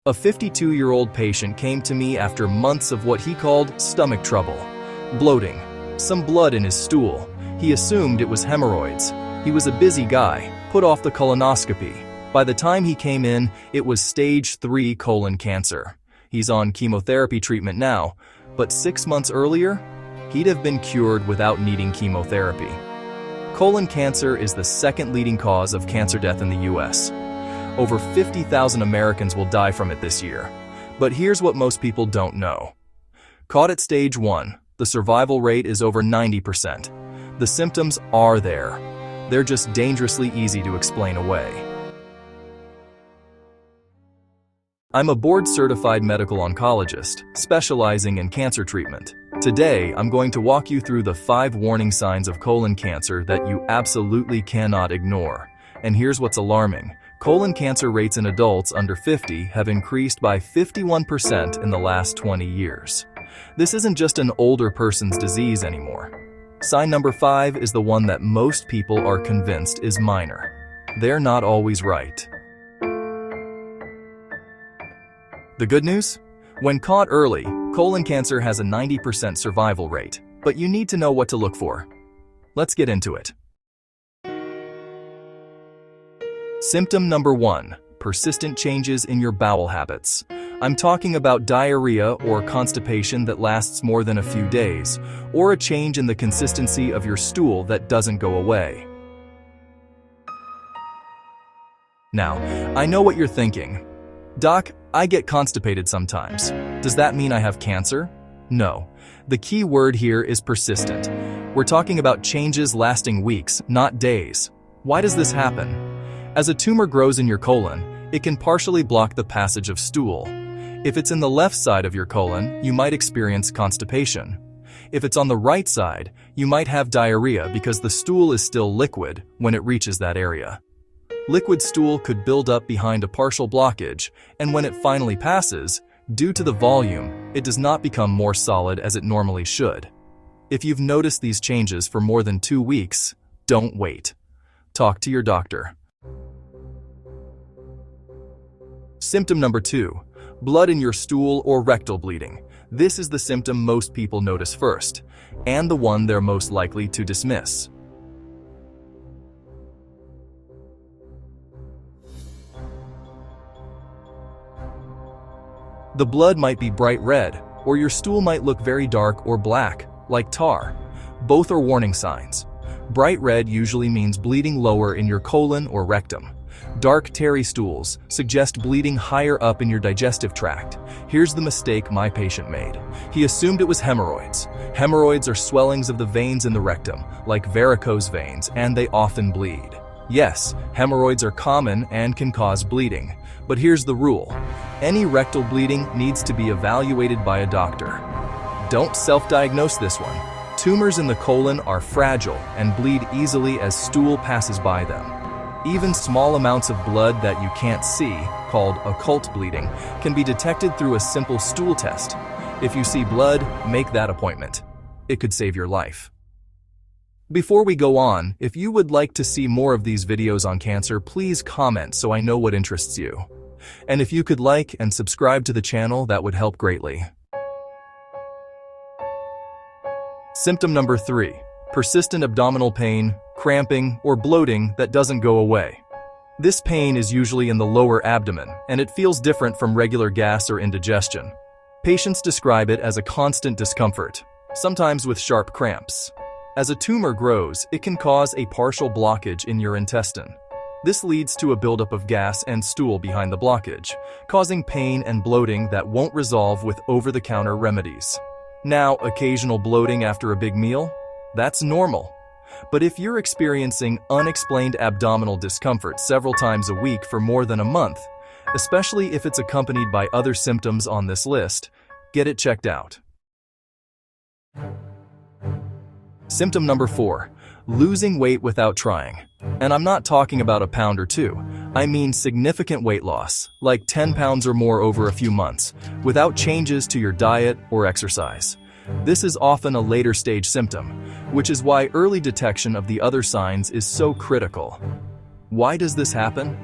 A 52-year-old patient came to me after months of what he called stomach trouble, bloating, some blood in his stool. He assumed it was hemorrhoids. He was a busy guy, put off the colonoscopy. By the time he came in, it was stage 3 colon cancer. He's on chemotherapy treatment now, but 6 months earlier, he'd have been cured without needing chemotherapy. Colon cancer is the second leading cause of cancer death in the US. Over 50,000 Americans will die from it this year. But here's what most people don't know. Caught at stage 1, the survival rate is over 90%. The symptoms are there. They're just dangerously easy to explain away. I'm a board-certified medical oncologist, specializing in cancer treatment. Today, I'm going to walk you through the 5 warning signs of colon cancer that you absolutely cannot ignore. And here's what's alarming. Colon cancer rates in adults under 50 have increased by 51% in the last 20 years. This isn't just an older person's disease anymore. Sign number 5 is the one that most people are convinced is minor. They're not always right. The good news? When caught early, colon cancer has a 90% survival rate, but you need to know what to look for. Let's get into it. Symptom number 1, persistent changes in your bowel habits. I'm talking about diarrhea or constipation that lasts more than a few days, or a change in the consistency of your stool that doesn't go away. Now, I know what you're thinking. Doc, I get constipated sometimes. Does that mean I have cancer? No. The key word here is persistent. We're talking about changes lasting weeks, not days. Why does this happen? As a tumor grows in your colon, it can partially block the passage of stool. If it's in the left side of your colon, you might experience constipation. If it's on the right side, you might have diarrhea because the stool is still liquid when it reaches that area. Liquid stool could build up behind a partial blockage, and when it finally passes, due to the volume, it does not become more solid as it normally should. If you've noticed these changes for more than 2 weeks, don't wait. Talk to your doctor. Symptom number 2, blood in your stool or rectal bleeding. This is the symptom most people notice first, and the one they're most likely to dismiss. The blood might be bright red, or your stool might look very dark or black, like tar. Both are warning signs. Bright red usually means bleeding lower in your colon or rectum. Dark, tarry stools suggest bleeding higher up in your digestive tract. Here's the mistake my patient made. He assumed it was hemorrhoids. Hemorrhoids are swellings of the veins in the rectum, like varicose veins, and they often bleed. Yes, hemorrhoids are common and can cause bleeding. But here's the rule. Any rectal bleeding needs to be evaluated by a doctor. Don't self-diagnose this one. Tumors in the colon are fragile and bleed easily as stool passes by them. Even small amounts of blood that you can't see, called occult bleeding, can be detected through a simple stool test. If you see blood, make that appointment. It could save your life. Before we go on, if you would like to see more of these videos on cancer, please comment so I know what interests you. And if you could like and subscribe to the channel, that would help greatly. Symptom number 3, persistent abdominal pain, cramping, or bloating that doesn't go away. This pain is usually in the lower abdomen, and it feels different from regular gas or indigestion. Patients describe it as a constant discomfort, sometimes with sharp cramps. As a tumor grows, it can cause a partial blockage in your intestine. This leads to a buildup of gas and stool behind the blockage, causing pain and bloating that won't resolve with over-the-counter remedies. Now, occasional bloating after a big meal? That's normal. But if you're experiencing unexplained abdominal discomfort several times a week for more than a month, especially if it's accompanied by other symptoms on this list, get it checked out. Symptom number 4, losing weight without trying. And I'm not talking about a pound or 2. I mean significant weight loss, like 10 pounds or more over a few months, without changes to your diet or exercise. This is often a later stage symptom, which is why early detection of the other signs is so critical. Why does this happen?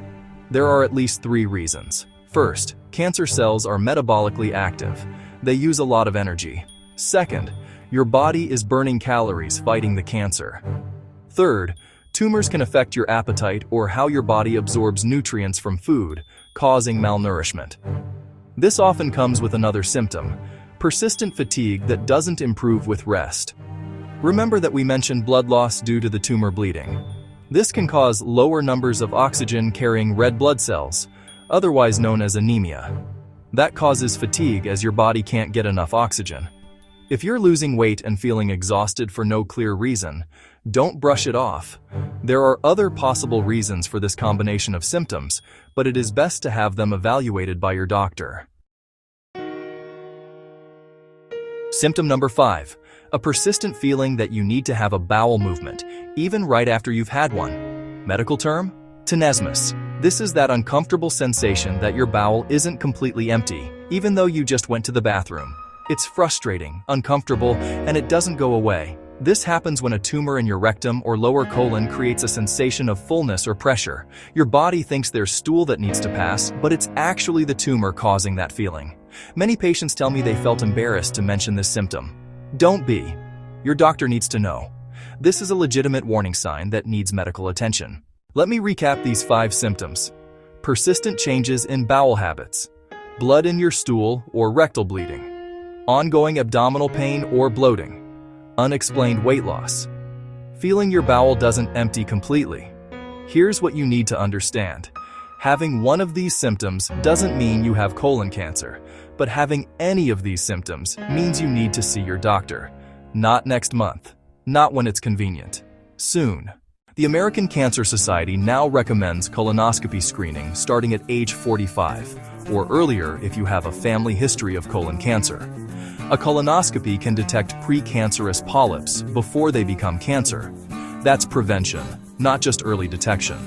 There are at least 3 reasons. First, cancer cells are metabolically active. They use a lot of energy. Second, your body is burning calories fighting the cancer. Third, tumors can affect your appetite or how your body absorbs nutrients from food, causing malnourishment. This often comes with another symptom, persistent fatigue that doesn't improve with rest. Remember that we mentioned blood loss due to the tumor bleeding. This can cause lower numbers of oxygen-carrying red blood cells, otherwise known as anemia. That causes fatigue as your body can't get enough oxygen. If you're losing weight and feeling exhausted for no clear reason, don't brush it off. There are other possible reasons for this combination of symptoms, but it is best to have them evaluated by your doctor. Symptom number 5. A persistent feeling that you need to have a bowel movement, even right after you've had one. Medical term? Tenesmus. This is that uncomfortable sensation that your bowel isn't completely empty, even though you just went to the bathroom. It's frustrating, uncomfortable, and it doesn't go away. This happens when a tumor in your rectum or lower colon creates a sensation of fullness or pressure. Your body thinks there's stool that needs to pass, but it's actually the tumor causing that feeling. Many patients tell me they felt embarrassed to mention this symptom. Don't be. Your doctor needs to know. This is a legitimate warning sign that needs medical attention. Let me recap these 5 symptoms. Persistent changes in bowel habits, blood in your stool or rectal bleeding, ongoing abdominal pain or bloating, unexplained weight loss, feeling your bowel doesn't empty completely. Here's what you need to understand. Having one of these symptoms doesn't mean you have colon cancer, but having any of these symptoms means you need to see your doctor. Not next month, not when it's convenient. Soon. The American Cancer Society now recommends colonoscopy screening starting at age 45, or earlier if you have a family history of colon cancer. A colonoscopy can detect precancerous polyps before they become cancer. That's prevention, not just early detection.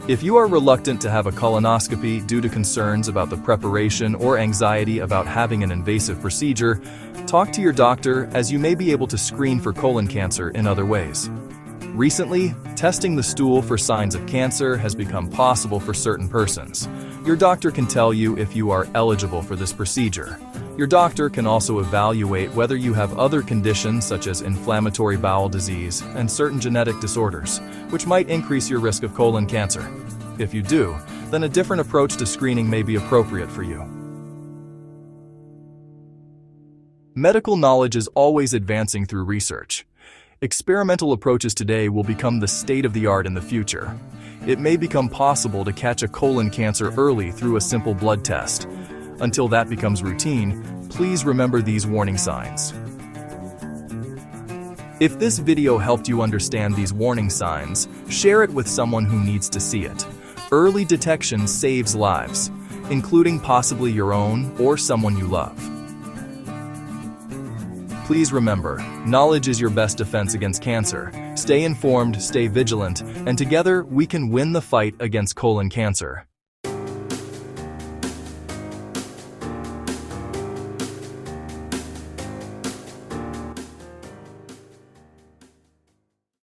If you are reluctant to have a colonoscopy due to concerns about the preparation or anxiety about having an invasive procedure, talk to your doctor as you may be able to screen for colon cancer in other ways. Recently, testing the stool for signs of cancer has become possible for certain persons. Your doctor can tell you if you are eligible for this procedure. Your doctor can also evaluate whether you have other conditions such as inflammatory bowel disease and certain genetic disorders, which might increase your risk of colon cancer. If you do, then a different approach to screening may be appropriate for you. Medical knowledge is always advancing through research. Experimental approaches today will become the state-of-the-art in the future. It may become possible to catch a colon cancer early through a simple blood test. Until that becomes routine, please remember these warning signs. If this video helped you understand these warning signs, share it with someone who needs to see it. Early detection saves lives, including possibly your own or someone you love. Please remember, knowledge is your best defense against cancer. Stay informed, stay vigilant, and together we can win the fight against colon cancer.